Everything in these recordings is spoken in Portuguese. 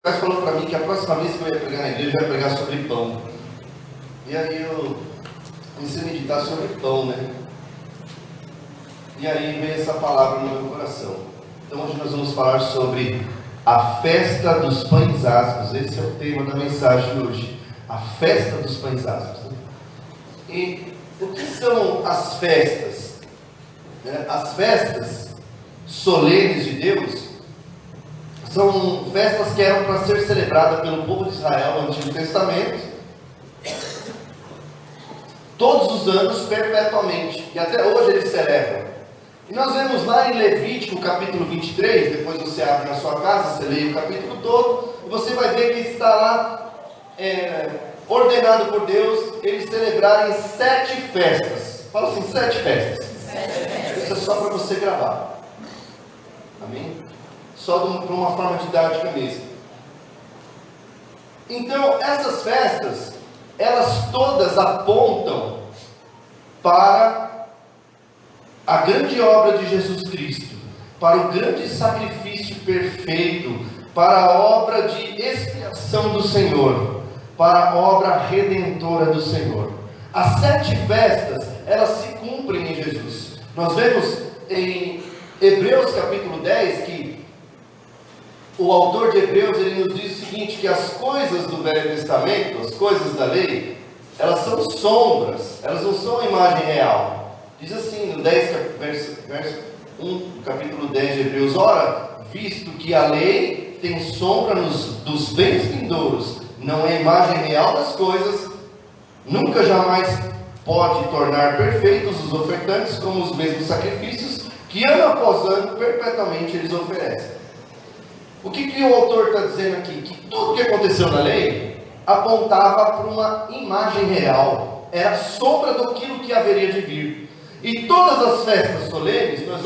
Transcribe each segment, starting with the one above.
O Lucas falou para mim que a próxima vez que eu ia pregar na igreja, eu ia pregar sobre pão. E aí eu comecei a meditar sobre pão, né? E aí veio essa palavra no meu coração. Então hoje nós vamos falar sobre a festa dos pães asmos. Esse é o tema da mensagem de hoje. A festa dos pães asmos. Né? E o que são as festas? As festas solenes de Deus são festas que eram para ser celebradas pelo povo de Israel no Antigo Testamento, todos os anos, perpetuamente, e até hoje eles celebram. E nós vemos lá em Levítico capítulo 23, depois você abre na sua casa, você lê o capítulo todo, e você vai ver que está lá ordenado por Deus eles celebrarem 7 festas. Fala assim, 7 festas. 7 festas. Isso é só para você gravar. Amém? Só por uma forma didática mesmo. Então, essas festas, elas todas apontam para a grande obra de Jesus Cristo, para o grande sacrifício perfeito, para a obra de expiação do Senhor, para a obra redentora do Senhor. As 7 festas, elas se cumprem em Jesus. Nós vemos em Hebreus capítulo 10 que o autor de Hebreus, ele nos diz o seguinte, que as coisas do Velho Testamento, as coisas da lei, elas são sombras, elas não são a imagem real. Diz assim, no 10, verso 1, capítulo 10 de Hebreus: ora, visto que a lei tem sombra dos bens vindouros, não é a imagem real das coisas, nunca jamais pode tornar perfeitos os ofertantes como os mesmos sacrifícios que ano após ano, perpetuamente eles oferecem. O que o autor está dizendo aqui? Que tudo que aconteceu na lei apontava para uma imagem real, era sombra daquilo que haveria de vir. E todas as festas solenes, eu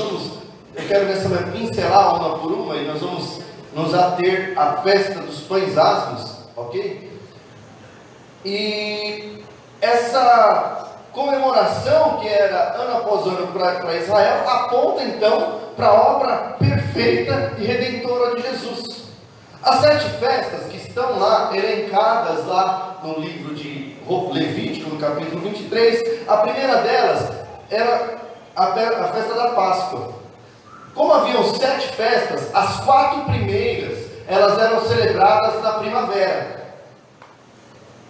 quero nessa pincelar uma por uma, e nós vamos nos ater à festa dos pães asmos, ok? E essa comemoração que era ano após ano para Israel, aponta então para a obra perfeita e redentora de Jesus. As 7 festas que estão lá, elencadas lá no livro de Levítico, no capítulo 23, a primeira delas era a festa da Páscoa. Como haviam 7 festas, as 4 primeiras, elas eram celebradas na primavera,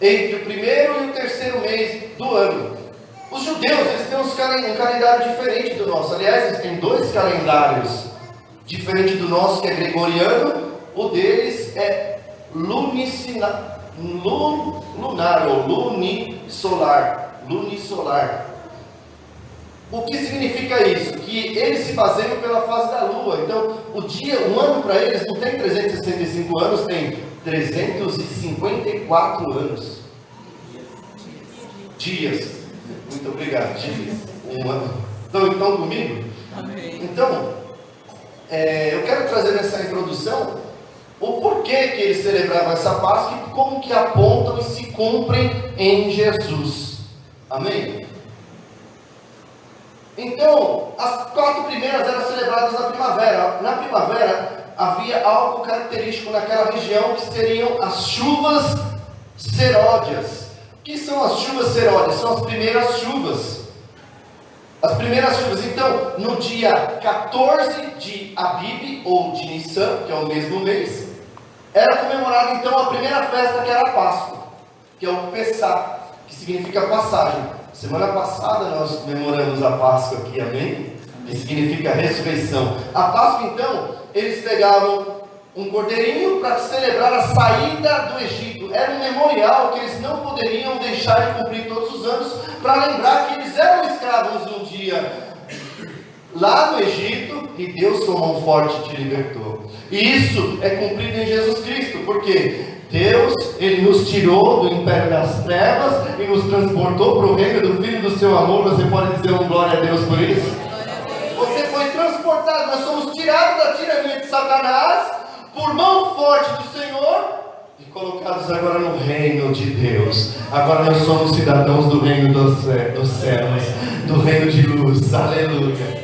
entre o primeiro e o terceiro mês do ano. Os judeus, eles têm um calendário diferente do nosso. Aliás, eles têm 2 calendários diferentes do nosso, que é gregoriano. O deles é lunar ou lunisolar. O que significa isso? Que eles se baseiam pela fase da lua. Então, um ano para eles não tem 365 anos, tem 354 anos. Dias. Muito obrigado, dias. Um ano. Estão comigo? Amém. Então, eu quero trazer nessa introdução o porquê que eles celebravam essa Páscoa e como que apontam e se cumprem em Jesus. Amém? Então, as 4 primeiras eram celebradas na primavera. Na primavera havia algo característico naquela região, que seriam as chuvas seródias. O que são as chuvas seródias? São as primeiras chuvas. As primeiras chuvas. Então, no dia 14 de Abib, ou de Nissan, que é o mesmo mês, era comemorada então a primeira festa, que era a Páscoa, que é o Pessá, que significa passagem. Semana passada nós comemoramos a Páscoa aqui, amém? Que significa ressurreição. A Páscoa, então, eles pegavam um cordeirinho para celebrar a saída do Egito. Era um memorial que eles não poderiam deixar de cumprir todos os anos, para lembrar que eles eram escravos um dia lá no Egito, e Deus com mão forte te libertou. E isso é cumprido em Jesus Cristo, porque Deus, Ele nos tirou do império das trevas e nos transportou para o reino do Filho do seu amor. Você pode dizer um glória a Deus por isso? Você foi transportado, nós somos tirados da tirania de Satanás, por mão forte do Senhor, e colocados agora no reino de Deus. Agora nós somos cidadãos do reino dos céus, do reino de luz. Aleluia.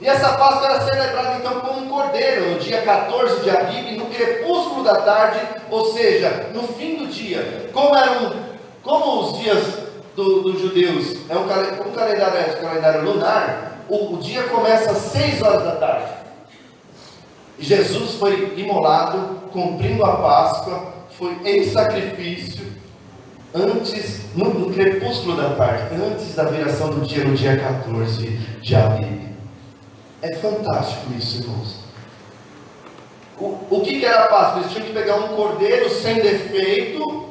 E essa Páscoa era celebrada então com um cordeiro, no dia 14 de Abib, no crepúsculo da tarde, ou seja, no fim do dia. Como os dias dos judeus, como o calendário é o calendário lunar, o dia começa às 6 horas da tarde. E Jesus foi imolado, cumprindo a Páscoa, foi em sacrifício, no crepúsculo da tarde, antes da viração do dia, no dia 14 de Abib. É fantástico isso, irmãos. O que era a Páscoa? Eles tinham que pegar um cordeiro sem defeito,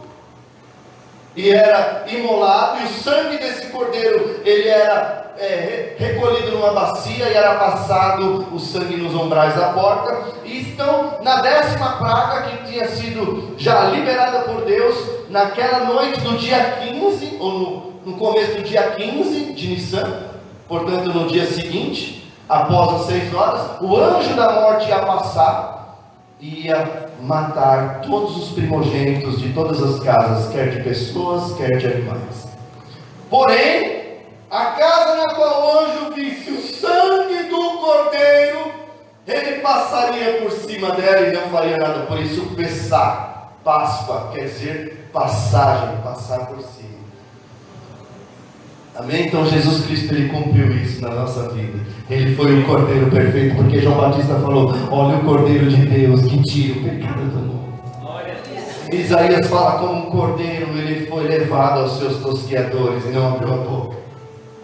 e era imolado, e o sangue desse cordeiro, ele era recolhido numa bacia, e era passado o sangue nos umbrais da porta. E então, na 10ª praga, que tinha sido já liberada por Deus, naquela noite do dia 15, ou no começo do dia 15 de Nissan, portanto no dia seguinte, após as 6 horas, o anjo da morte ia passar, ia matar todos os primogênitos de todas as casas, quer de pessoas, quer de animais. Porém, a casa na qual o anjo visse o sangue do cordeiro, ele passaria por cima dela e não faria nada. Por isso, Pessá, Páscoa, quer dizer passagem, passar por cima. Amém? Então Jesus Cristo, ele cumpriu isso na nossa vida. Ele foi o cordeiro perfeito, porque João Batista falou: olha o cordeiro de Deus que tira o pecado do mundo. Isaías fala: como um cordeiro ele foi levado aos seus tosqueadores e não abriu a boca,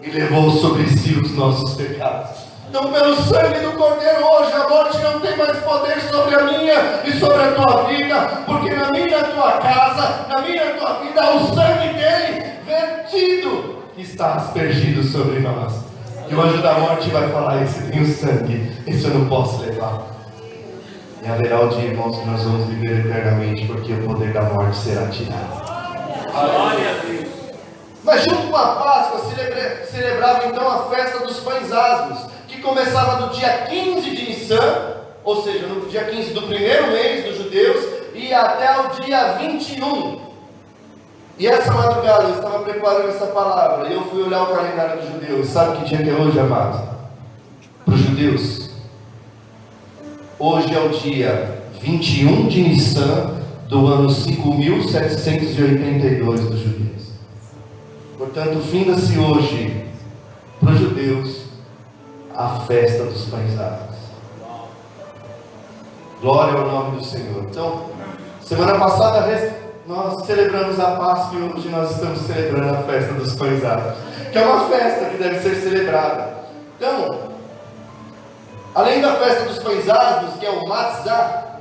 e levou sobre si os nossos pecados. Então, pelo sangue do cordeiro, hoje a morte não tem mais poder sobre a minha e sobre a tua vida, porque na minha e na tua casa, na minha e na tua vida, o sangue dele vertido está aspergido sobre nós. E o anjo da morte vai falar: esse tem o sangue, esse eu não posso levar. E haverá o dia, irmãos, que nós vamos viver eternamente, porque o poder da morte será tirado. Glória a Deus. Mas junto com a Páscoa celebrava então a festa dos pães asmos, que começava no dia 15 de Nissan, ou seja, no dia 15 do primeiro mês dos judeus, e até o dia 21. E essa madrugada eu estava preparando essa palavra, e eu fui olhar o calendário dos judeus. Sabe que dia que é hoje, amados? Para os judeus, hoje é o dia 21 de Nissan do ano 5782 dos judeus. Portanto, finda-se hoje para os judeus a festa dos pães asmos. Glória ao nome do Senhor. Então, semana passada nós celebramos a Páscoa, e hoje nós estamos celebrando a festa dos pães asmos, que é uma festa que deve ser celebrada. Então, além da festa dos pães asmos, que é o Matzah,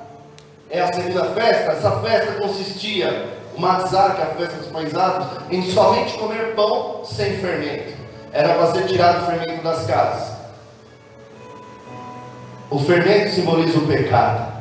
é a segunda festa. Essa festa consistia, o Matzah, que é a festa dos pães asmos, em somente comer pão sem fermento. Era para ser tirado o fermento das casas. O fermento simboliza o pecado.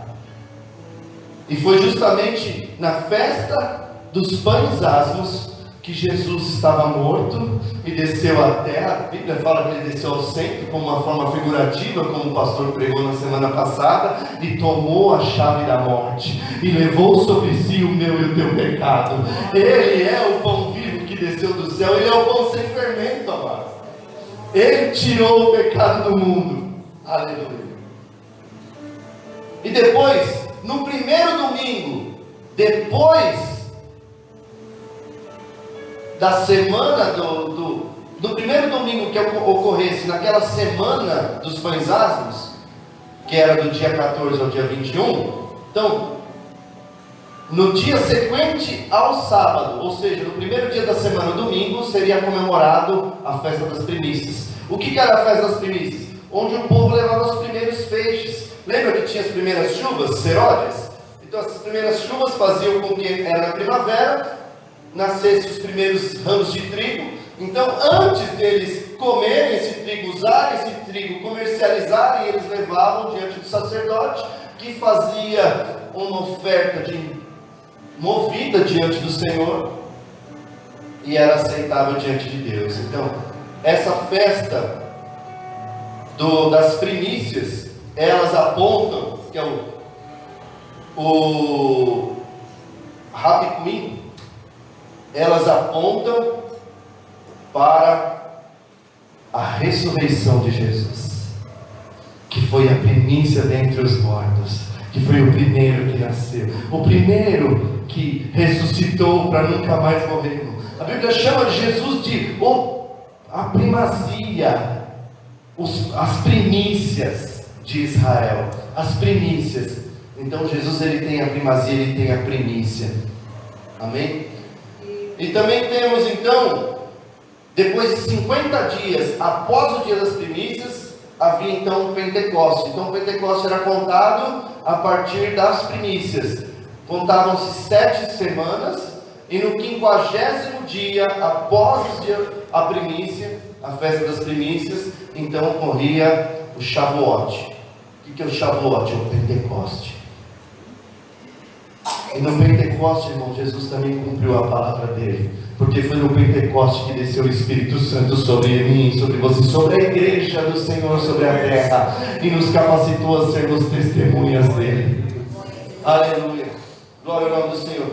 E foi justamente na festa dos pães asmos que Jesus estava morto e desceu à terra. A Bíblia fala que ele desceu ao centro como uma forma figurativa, como o pastor pregou na semana passada, e tomou a chave da morte e levou sobre si o meu e o teu pecado. Ele é o pão vivo que desceu do céu, ele é o pão sem fermento, amado. Ele tirou o pecado do mundo. Aleluia. E depois, no primeiro domingo, depois da semana do primeiro domingo que ocorresse naquela semana dos pães asmos, que era do dia 14 ao dia 21, então, no dia sequente ao sábado, ou seja, no primeiro dia da semana, domingo, seria comemorado a festa das primícias. O que era a festa das primícias? Onde o povo levava os primeiros feixes. Lembra que tinha as primeiras chuvas, seródias? Então essas primeiras chuvas faziam com que, era na primavera, nascessem os primeiros ramos de trigo. Então, antes deles comerem esse trigo, usarem esse trigo, comercializarem, eles levavam diante do sacerdote, que fazia uma oferta movida diante do Senhor, e era aceitável diante de Deus. Então, essa festa das primícias, elas apontam, que é o Rabiquim, elas apontam para a ressurreição de Jesus. que foi a primícia dentre os mortos, que foi o primeiro que nasceu, o primeiro que ressuscitou para nunca mais morrer. A Bíblia chama Jesus de a primazia, as primícias de Israel, as primícias. Então Jesus, ele tem a primazia, ele tem a primícia. Amém? E também temos então, depois de 50 dias após o dia das primícias, havia então o Pentecostes. Então o Pentecostes era contado a partir das primícias. Contavam-se 7 semanas, e no 50º dia após a primícia, a festa das primícias, então ocorria o Shavuot. O que é o Shavuot? É o Pentecoste. E no Pentecoste, irmão, Jesus também cumpriu a palavra dele, porque foi no Pentecoste que desceu o Espírito Santo sobre mim, sobre você, sobre a igreja do Senhor, sobre a terra, e nos capacitou a sermos testemunhas dele. Aleluia, glória ao nome do Senhor.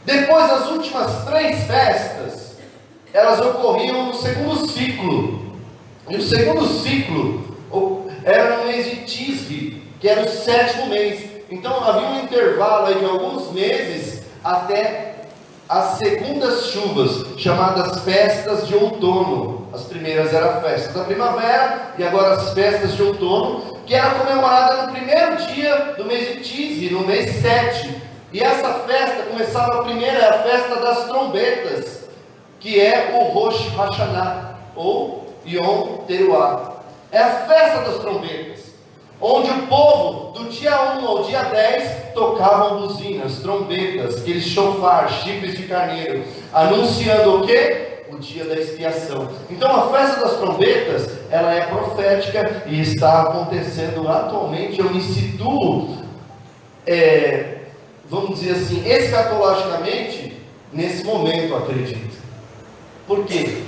Depois, as últimas 3 festas, elas ocorriam no segundo ciclo, e o segundo ciclo era no mês de Tisri, que era o 7º mês. Então havia um intervalo aí de alguns meses até as segundas chuvas, chamadas festas de outono. As primeiras eram a festa da primavera, e agora as festas de outono, que era comemorada no primeiro dia do mês de Tisri, no mês 7. E essa festa começava, a primeira é a festa das trombetas, que é o Rosh Hashanah, ou Yom Teruah. É a festa das trombetas, onde o povo, do dia 1 ao dia 10, tocavam buzinas, trombetas, aqueles shofar, chifres de carneiro, anunciando o quê? O dia da expiação. Então a festa das trombetas, ela é profética e está acontecendo atualmente. Eu me situo, vamos dizer assim, escatologicamente, nesse momento, acredito. Por quê?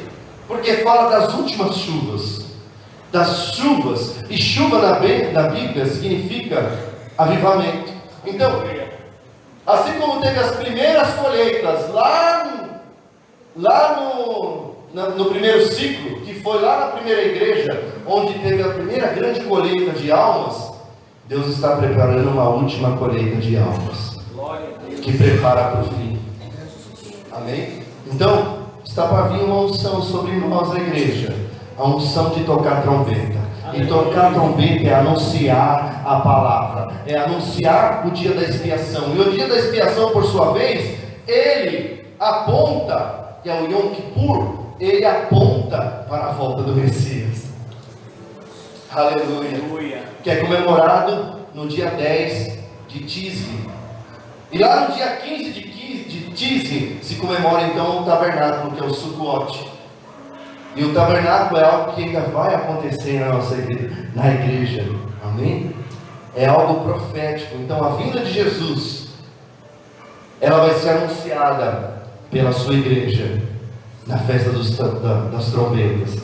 Porque fala das últimas chuvas. Das chuvas, e chuva na Bíblia significa avivamento. Então, assim como teve as primeiras colheitas lá no primeiro ciclo, que foi lá na primeira igreja, onde teve a primeira grande colheita de almas, Deus está preparando uma última colheita de almas, que prepara para o fim. Amém? Então, está para vir uma unção sobre nós, a igreja, a unção de tocar trombeta. E tocar trombeta é anunciar a palavra, é anunciar o dia da expiação. E o dia da expiação, por sua vez, ele aponta, que é o Yom Kippur, ele aponta para a volta do Messias. Aleluia. Que é comemorado no dia 10 de Tisri. E lá no dia 15 de Tisri se comemora então o tabernáculo, que é o Sukkot. E o tabernáculo é algo que ainda vai acontecer na nossa igreja, na igreja. Amém? É algo profético. Então a vinda de Jesus, ela vai ser anunciada pela sua igreja na festa das trombetas.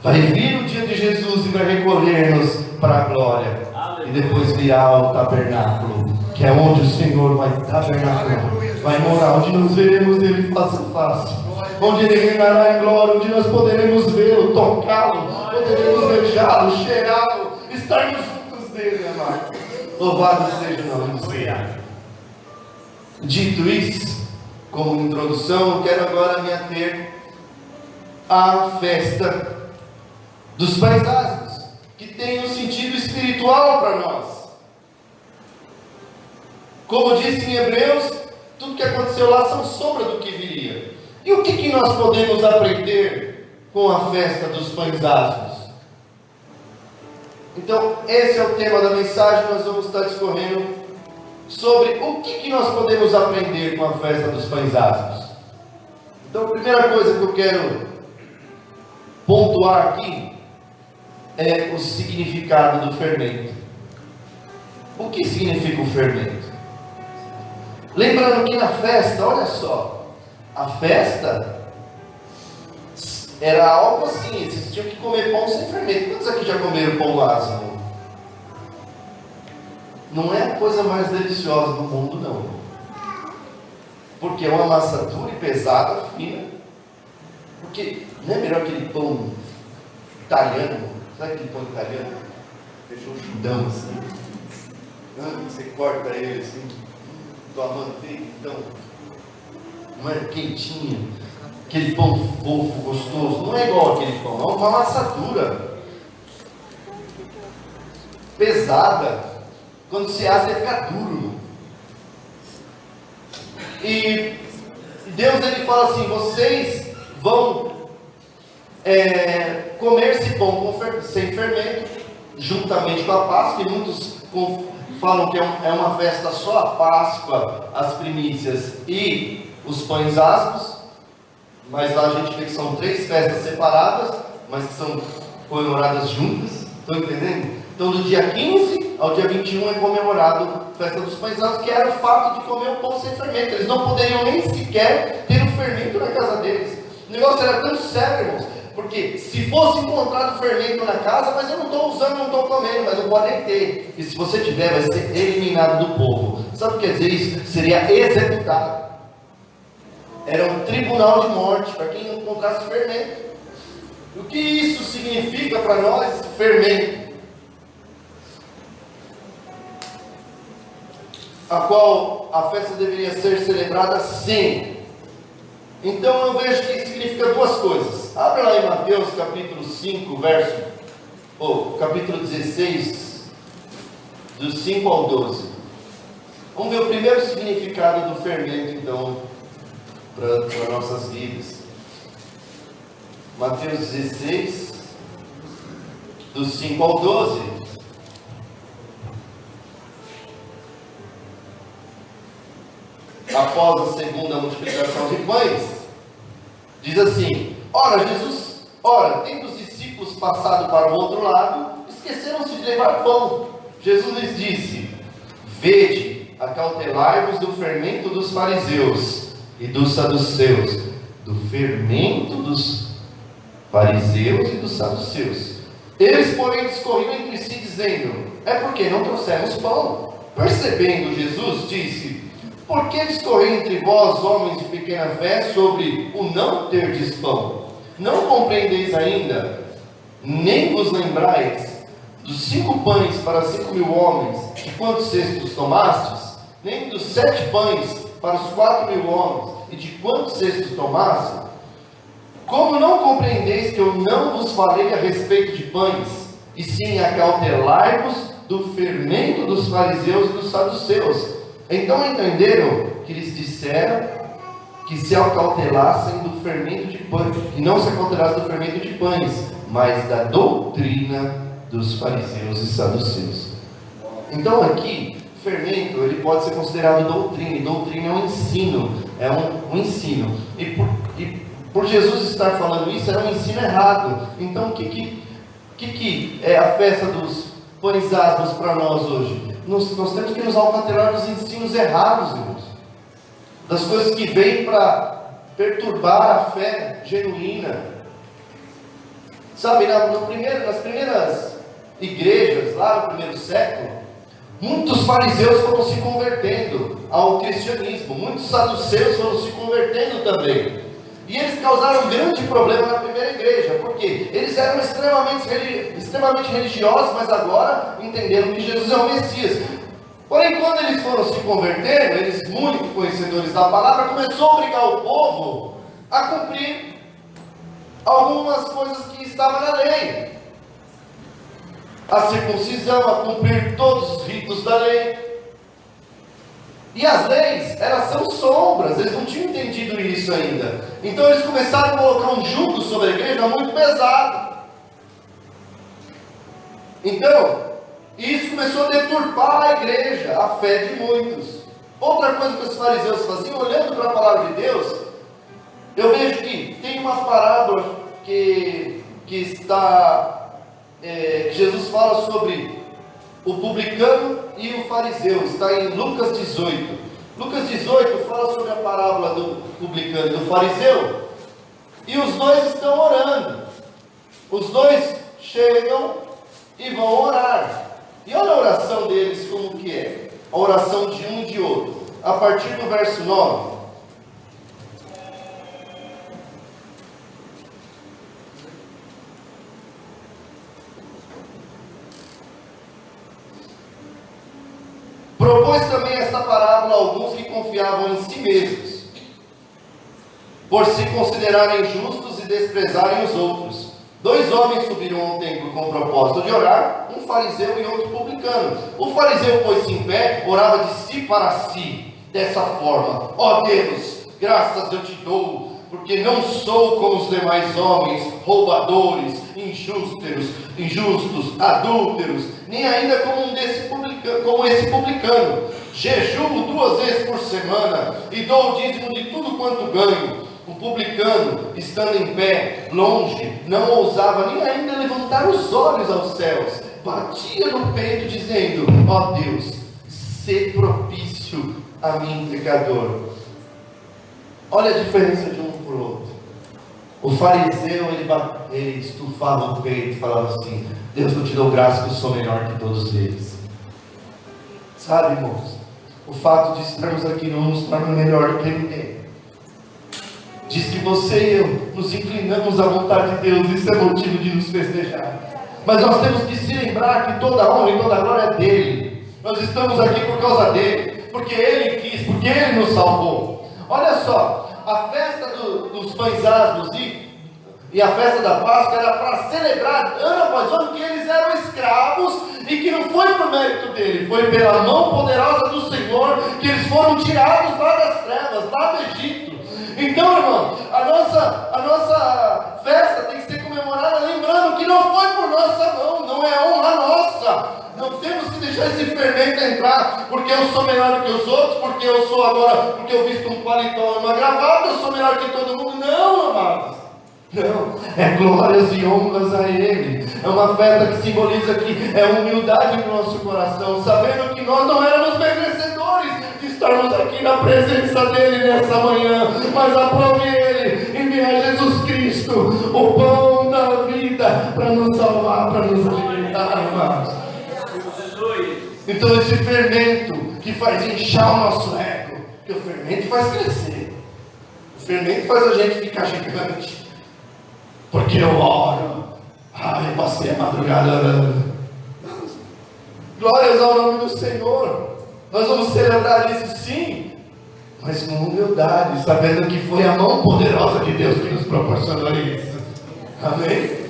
Vai vir o dia de Jesus e vai recolher-nos para a glória. E depois virá o tabernáculo, que é onde o Senhor vai tabernacular, vai morar, onde nos veremos Ele face a face, onde Ele reinará em glória, onde nós poderemos vê-lo, tocá-lo, poderemos beijá-lo, cheirá-lo, estarmos juntos dele, amado. Louvado seja o nome do Senhor. Dito isso, como introdução, eu quero agora me ater à festa dos pães ázimos, que tem um sentido espiritual para nós. Como disse em Hebreus, tudo que aconteceu lá são sombra do que viria. E o que nós podemos aprender com a festa dos pães ázimos? Então, esse é o tema da mensagem. Nós vamos estar discorrendo sobre o que nós podemos aprender com a festa dos pães ázimos. Então, a primeira coisa que eu quero pontuar aqui é o significado do fermento. O que significa o fermento? Lembrando que na festa, olha só, a festa era algo assim, eles tinham que comer pão sem fermento. Quantos aqui já comeram pão ázimo? Não é a coisa mais deliciosa do mundo, não. Porque é uma massa dura e pesada, fina. Porque não é melhor aquele pão italiano? Sabe aquele pão italiano? feijoadão assim. Você corta ele assim, do amanteiga, então, não é quentinho, aquele pão fofo, gostoso, não é igual aquele pão, é uma amassadura pesada, quando se assa ele fica duro. E Deus ele fala assim: vocês vão comer esse pão sem fermento, juntamente com a Páscoa, e muitos falam que é uma festa só, a Páscoa, as primícias e os pães asmos, mas lá a gente vê que são 3 festas separadas, mas que são comemoradas juntas, estão entendendo? Então do dia 15 ao dia 21 é comemorado a festa dos pães asmos, que era o fato de comer o pão sem fermento. Eles não poderiam nem sequer ter um fermento na casa deles. O negócio era tão sério, irmãos, porque se fosse encontrado fermento na casa, mas eu não estou usando, não estou comendo, mas não podem ter. E se você tiver, vai ser eliminado do povo. Sabe o que quer dizer isso? Seria executado. Era um tribunal de morte para quem não encontrasse fermento. O que isso significa para nós, fermento? A qual a festa deveria ser celebrada sim. Então eu vejo que significa 2 coisas. Abre lá em Mateus capítulo 5, capítulo 16, do 5 ao 12. Vamos ver o primeiro significado do fermento, então, para nossas vidas. Mateus 16, do 5 ao 12. Após a segunda multiplicação de pães, diz assim: ora, tendo os discípulos passado para o outro lado, esqueceram-se de levar pão. Jesus lhes disse: vede, acautelai-vos do fermento dos fariseus e dos saduceus. Do fermento dos fariseus e dos saduceus. Eles, porém, discorriam entre si, dizendo: é porque não trouxemos pão. Percebendo, Jesus disse: por que discorrer entre vós, homens de pequena fé, sobre o não terdes pão? Não compreendeis ainda, nem vos lembrais dos 5 pães para 5.000 homens, de quantos cestos tomastes? Nem dos 7 pães para os 4.000 homens, e de quantos cestos tomaste? Como não compreendeis que eu não vos falei a respeito de pães, e sim acautelai-vos do fermento dos fariseus e dos saduceus? Então entenderam que lhes disseram que se acautelassem do fermento de pães, que não se acautelassem do fermento de pães, mas da doutrina dos fariseus e saduceus. Então aqui, fermento, ele pode ser considerado doutrina, e doutrina é um ensino, um ensino. E por Jesus estar falando isso, era um ensino errado. Então o que é a festa dos pães asmos para nós hoje? Nós temos que nos acautelar dos ensinos errados, irmãos, das coisas que vêm para perturbar a fé genuína. Sabe, nas primeiras igrejas, lá no primeiro século, muitos fariseus foram se convertendo ao cristianismo, muitos saduceus foram se convertendo também. E eles causaram um grande problema na primeira igreja, porque eles eram extremamente religiosos, mas agora entenderam que Jesus é o Messias. Porém, quando eles foram se convertendo, eles, muito conhecedores da palavra, começou a obrigar o povo a cumprir algumas coisas que estavam na lei. A circuncisão, a cumprir todos os ritos da lei. E as leis, elas são sombras, eles não tinham entendido isso ainda. Então eles começaram a colocar um jugo sobre a igreja muito pesado. Então, isso começou a deturpar a igreja, a fé de muitos. Outra coisa que os fariseus faziam, olhando para a palavra de Deus, eu vejo que tem uma parábola que Jesus fala sobre o publicano e o fariseu, está em Lucas 18. Lucas 18 fala sobre a parábola do publicano e do fariseu, e os dois estão orando. Os dois chegam e vão orar. E olha a oração deles como que é. A oração de um e de outro. A partir do verso 9. confiavam em si mesmos, por se considerarem justos e desprezarem os outros. 2 homens subiram ao templo com o propósito de orar, um fariseu e outro publicano. O fariseu pôs-se em pé, orava de si para si, dessa forma: ó Deus, graças eu te dou, porque não sou como os demais homens, roubadores, injustos, adúlteros, nem ainda como esse publicano. Jejuo 2 vezes por semana e dou o dízimo de tudo quanto ganho. O publicano, estando em pé, longe, não ousava nem ainda levantar os olhos aos céus, batia no peito dizendo: ó Deus, sê propício a mim, pecador. Olha a diferença de um para o outro. O fariseu, ele estufava o peito e falava assim: Deus, eu te dou graça que eu sou melhor que todos eles. Sabe, irmãos, o fato de estarmos aqui não nos torna melhor do que ninguém. Diz que você e eu nos inclinamos à vontade de Deus, isso é motivo de nos festejar. Mas nós temos que se lembrar que toda honra e toda glória é dele. Nós estamos aqui por causa dele, porque ele quis, porque ele nos salvou. Olha só, a festa dos pães asmos e a festa da Páscoa era para celebrar ano após ano que eles eram escravos e que não foi por mérito dele, foi pela mão poderosa do Senhor que eles foram tirados lá das trevas, lá do Egito. Então, irmão, a nossa festa tem que ser comemorada lembrando que não foi por nossa mão, não é honra nossa. Não temos que deixar esse fermento entrar, porque eu sou melhor do que os outros, porque eu sou agora, porque eu visto um paletó e uma gravata, eu sou melhor que todo mundo. Não, amados. Não, é glórias e honras a Ele. É uma festa que simboliza que é humildade no nosso coração, sabendo que nós não éramos merecedores de estarmos aqui na presença dEle nessa manhã, mas aprove Ele enviar Jesus Cristo, o pão da vida, para nos salvar, para nos alimentar, amados. Então esse fermento que faz inchar o nosso ego, que o fermento faz crescer, o fermento faz a gente ficar gigante. Porque eu oro. Eu passei a madrugada orando. Glórias ao nome do Senhor. Nós vamos celebrar isso sim, mas com humildade, sabendo que foi a mão poderosa de Deus que nos proporcionou isso. Amém?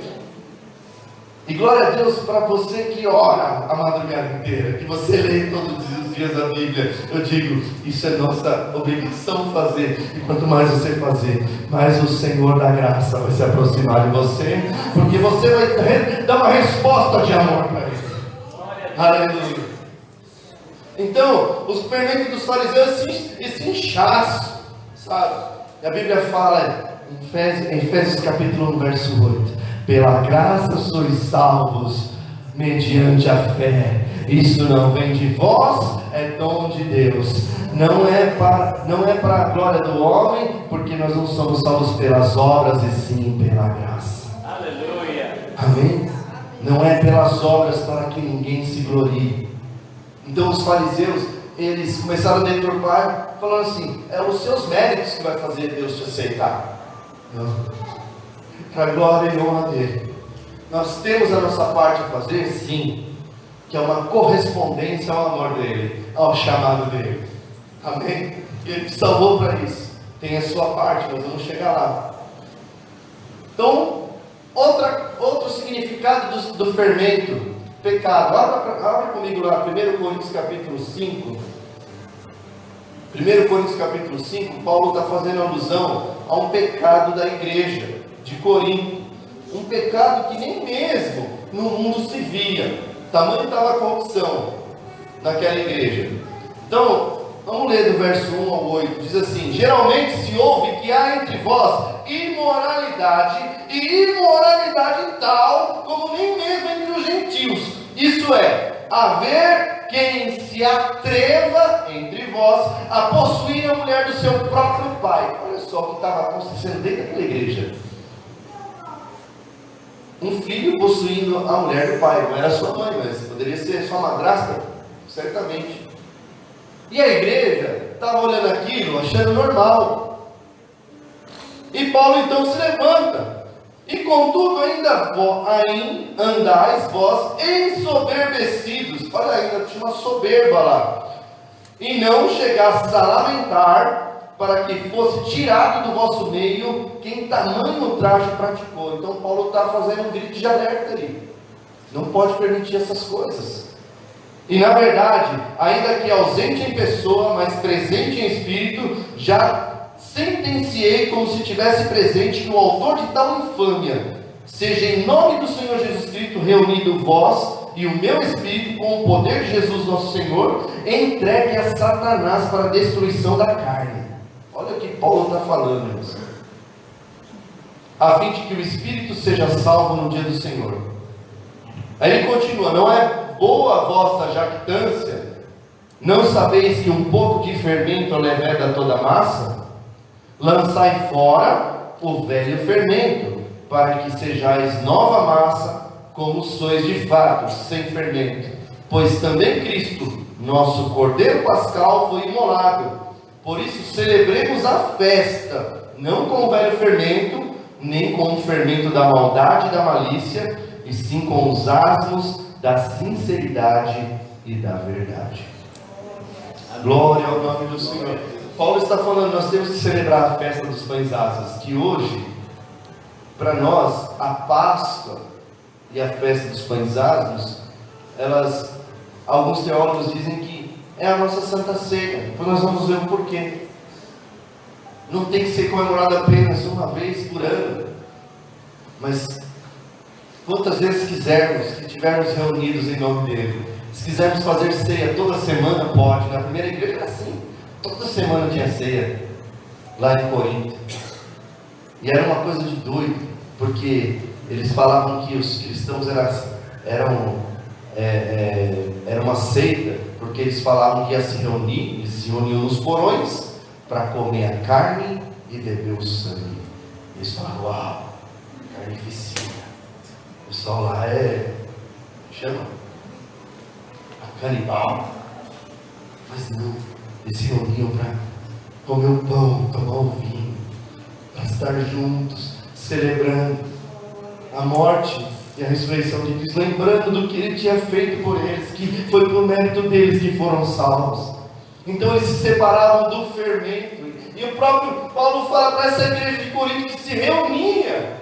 E glória a Deus para você que ora a madrugada inteira, que você lê todos os dias a Bíblia. Eu digo, isso é nossa obrigação fazer. E quanto mais você fazer, mais o Senhor da graça vai se aproximar de você, porque você vai dar uma resposta de amor para Ele. Aleluia. Então, os fermentos dos fariseus, esse inchaço, sabe? E a Bíblia fala em Efésios capítulo 1, verso 8: pela graça sois salvos, mediante a fé. Isso não vem de vós, é dom de Deus. Não é para a glória do homem, porque nós não somos salvos pelas obras, e sim pela graça. Aleluia. Amém? Não é pelas obras para que ninguém se glorie. Então os fariseus, eles começaram a deturpar, falando assim: é os seus méritos que vai fazer Deus te aceitar. Não. Para a glória e honra dele. Nós temos a nossa parte a fazer, sim, que é uma correspondência ao amor dele, ao chamado dele. Amém? Ele te salvou para isso. Tem a sua parte, nós vamos chegar lá. Então, outro significado do fermento, pecado. Abra comigo lá, 1 Coríntios capítulo 5. 1 Coríntios capítulo 5, Paulo está fazendo alusão a um pecado da igreja de Corinto, um pecado que nem mesmo no mundo se via, tamanho estava a corrupção naquela igreja. Então, vamos ler do verso 1 ao 8, diz assim: geralmente se ouve que há entre vós imoralidade, e imoralidade tal como nem mesmo entre os gentios, isso é, haver quem se atreva entre vós a possuir a mulher do seu próprio pai. Olha só o que estava acontecendo dentro daquela igreja. Um filho possuindo a mulher do pai, não era sua mãe, mas poderia ser sua madrasta, certamente. E a igreja estava olhando aquilo, achando normal. E Paulo então se levanta: e contudo ainda andais vós ensoberbecidos. Olha, ainda tinha uma soberba lá. e não chegasses a lamentar, para que fosse tirado do vosso meio quem tamanho ultraje praticou. Então Paulo está fazendo um grito de alerta ali. Não pode permitir essas coisas. E na verdade, ainda que ausente em pessoa, mas presente em espírito, já sentenciei como se estivesse presente que o autor de tal infâmia seja em nome do Senhor Jesus Cristo reunido vós e o meu espírito com o poder de Jesus nosso Senhor, entregue a Satanás para a destruição da carne. Olha o que Paulo está falando, irmãos. A fim de que o espírito seja salvo no dia do Senhor. Aí ele continua: não é boa a vossa jactância? Não sabeis que um pouco de fermento leveda toda a massa? Lançai fora o velho fermento, para que sejais nova massa, como sois de fato, sem fermento. Pois também Cristo, nosso Cordeiro Pascal, foi imolado. Por isso celebremos a festa, não com o velho fermento, nem com o fermento da maldade e da malícia, e sim com os asmos da sinceridade e da verdade. Glória ao nome do Senhor. Paulo está falando, nós temos que celebrar a festa dos pães asmos, que hoje, para nós, a Páscoa e a festa dos pães asmos, alguns teólogos dizem que é a nossa Santa Ceia. Então nós vamos ver o porquê. Não tem que ser comemorado apenas uma vez por ano, mas quantas vezes quisermos, que estivermos reunidos em nome dele. Se quisermos fazer ceia toda semana, pode. Na primeira igreja era assim, toda semana tinha ceia, lá em Corinto. E era uma coisa de doido, porque eles falavam que os cristãos era uma seita, porque eles falavam que ia se reunir, eles se reuniam nos porões, para comer a carne e beber o sangue. Eles falavam: uau, carnificina. O pessoal lá chama canibal. Mas não, eles se reuniam para comer o pão, tomar o vinho, para estar juntos, celebrando a morte e a ressurreição de Cristo, lembrando do que Ele tinha feito por eles, que foi por mérito deles que foram salvos. Então eles se separavam do fermento, e o próprio Paulo fala para essa igreja de Corinto que se reunia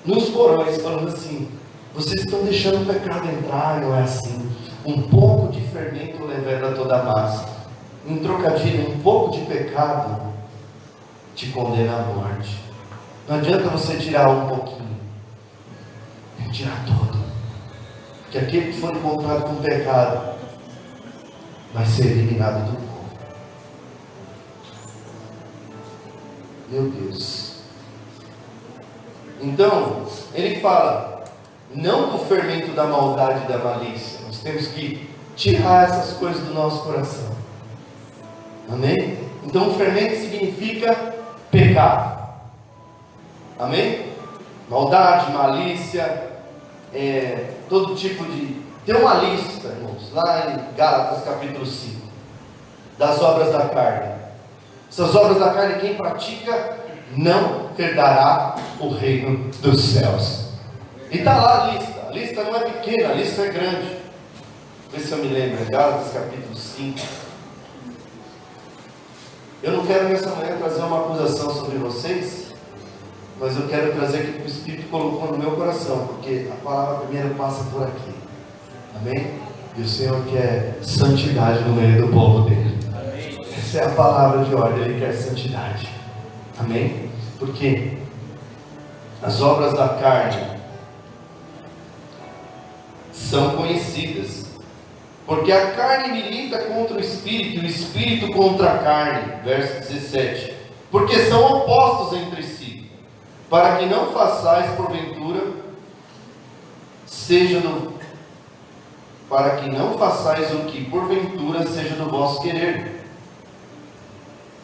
nos porões, falando assim: vocês estão deixando o pecado entrar, não é assim? Um pouco de fermento leveda toda a massa. Em trocadilho, um pouco de pecado te condena à morte. Não adianta você tirar um pouquinho, tem que tirar todo, porque aquele que for encontrado com pecado vai ser eliminado do povo. Meu Deus. Então, ele fala, não com o fermento da maldade e da malícia. Nós temos que tirar essas coisas do nosso coração. Amém? Então, o fermento significa pecado. Amém? Maldade, malícia, todo tipo de... Tem uma lista, irmãos, lá em Gálatas capítulo 5, das obras da carne. Essas obras da carne, quem pratica, não herdará o reino dos céus. E está lá a lista. A lista não é pequena, a lista é grande. Vê se eu me lembro, Gálatas capítulo 5. Eu não quero nessa manhã trazer uma acusação sobre vocês, mas eu quero trazer aquilo que o Espírito colocou no meu coração, porque a palavra primeiro passa por aqui. Amém? E o Senhor quer santidade no meio do povo dele. Amém. Essa é a palavra de ordem, Ele quer santidade. Amém? Porque as obras da carne são conhecidas. Porque a carne milita contra o Espírito, e o Espírito contra a carne. Verso 17. Porque são opostos entre si, para que não façais porventura para que não façais o que porventura seja do vosso querer.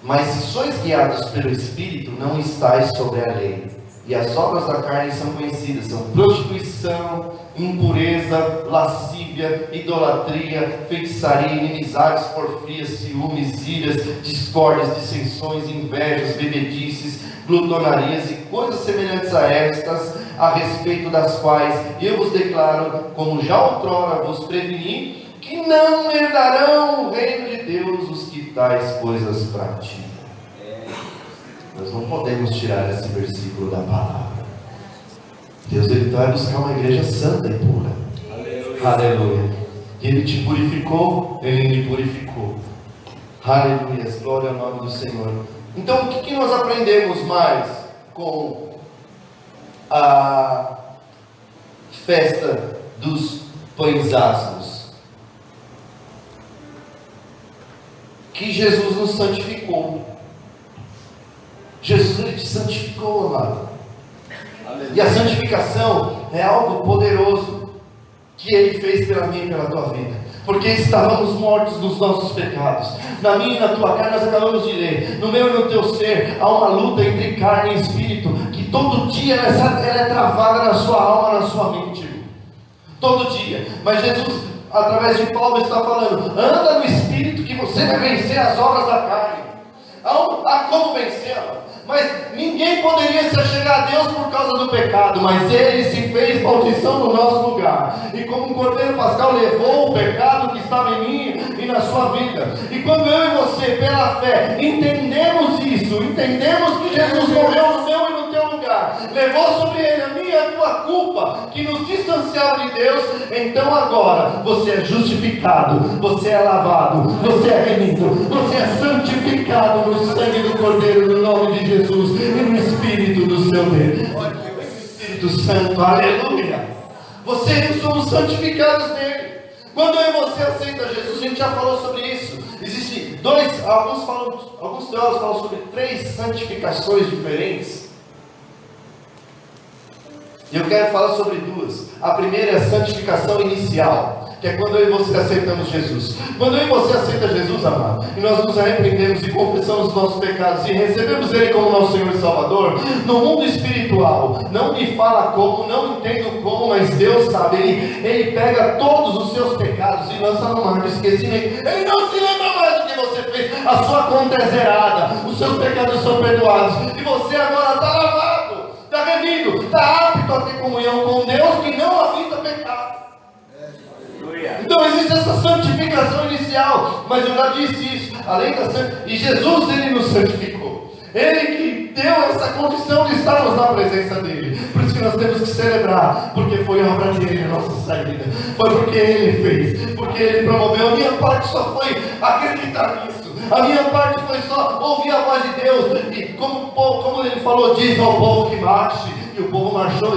Mas se sois guiados pelo Espírito, não estáis sobre a lei. E as obras da carne são conhecidas, são prostituição, impureza, lascívia, idolatria, feitiçaria, inimizades, porfias, ciúmes, iras, discórdias, dissensões, invejas, bebedices, glutonarias e coisas semelhantes a estas, a respeito das quais eu vos declaro, como já outrora vos preveni, que não herdarão o reino de Deus os que tais coisas praticam. Nós não podemos tirar esse versículo da palavra. Deus, Ele vai buscar uma igreja santa e pura. Aleluia. Ele te purificou, Ele me purificou. Aleluia, glória ao nome do Senhor. Então, o que nós aprendemos mais com a festa dos pães asmos? Que Jesus nos santificou. Jesus, Ele te santificou, amado. E a santificação é algo poderoso que Ele fez pela minha e pela tua vida, porque estávamos mortos nos nossos pecados. Na minha e na tua carne, nós acabamos de ler, no meu e no teu ser há uma luta entre carne e espírito, que todo dia ela é travada na sua alma, na sua mente, todo dia. Mas Jesus, através de Paulo, está falando: anda no espírito, que você vai vencer as obras da carne. Há como vencê-la. Mas ninguém poderia se achegar a Deus por causa do pecado, mas Ele se fez maldição no nosso lugar, e como um cordeiro pascal levou o pecado que estava em mim e na sua vida. E quando eu e você, pela fé, entendemos isso, entendemos que Jesus morreu no meu e no teu lugar, levou sobre Ele a minha e a tua culpa, que nos distanciava de Deus, então agora você é justificado, você é lavado, você é remido, você é santificado no sangue do Cordeiro, no nome de Jesus e no Espírito do seu Deus, Espírito Santo, aleluia. Você e eu somos santificados nele. Quando eu e você aceita Jesus, a gente já falou sobre isso. Existem alguns teólogos falam sobre 3 santificações diferentes. E eu quero falar sobre 2. A primeira é a santificação inicial, que é quando eu e você aceitamos Jesus. Quando eu e você aceita Jesus, amado, e nós nos arrependemos e confessamos os nossos pecados e recebemos Ele como nosso Senhor e Salvador, no mundo espiritual, não me fala como, não entendo como, mas Deus sabe. Ele pega todos os seus pecados e lança no mar do esquecimento. Ele não se lembra mais do que você fez. A sua conta é zerada, os seus pecados são perdoados, e você agora está lavado, está remido, está apto a ter comunhão com Deus, que não habita pecado. Então existe essa santificação inicial, mas eu já disse isso, além da e Jesus, Ele nos santificou, Ele que deu essa condição de estarmos na presença dEle. Por isso que nós temos que celebrar, porque foi a obra dEle a nossa saída, foi porque Ele fez, porque Ele promoveu. A minha parte só foi acreditar nisso, a minha parte foi só ouvir a voz de Deus, e como Ele falou, diz ao povo que marche. E o povo marchou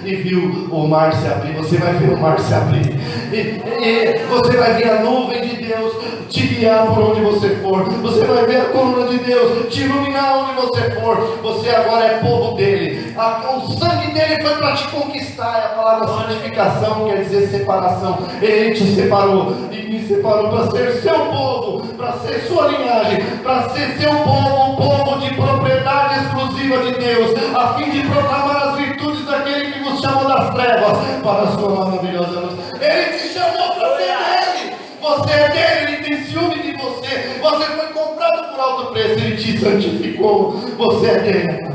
e viu o mar se abrir. Você vai ver o mar se abrir. E você vai ver a nuvem de Deus te guiar por onde você for. Você vai ver a coluna de Deus te iluminar onde você for. Você agora é povo dele. O sangue dele foi para te conquistar. É a palavra santificação, quer dizer separação. Ele te separou e me separou para ser seu povo, para ser sua linhagem, para ser seu povo, um povo de propriedade exclusiva de Deus, a fim de proclamar as virtudes daquele que vos chamou das trevas para a sua maravilhosa luz. Ele te chamou para ser dele. Você é dele, ele tem ciúme de você. Você foi comprado por alto preço, ele te santificou. Você é dele.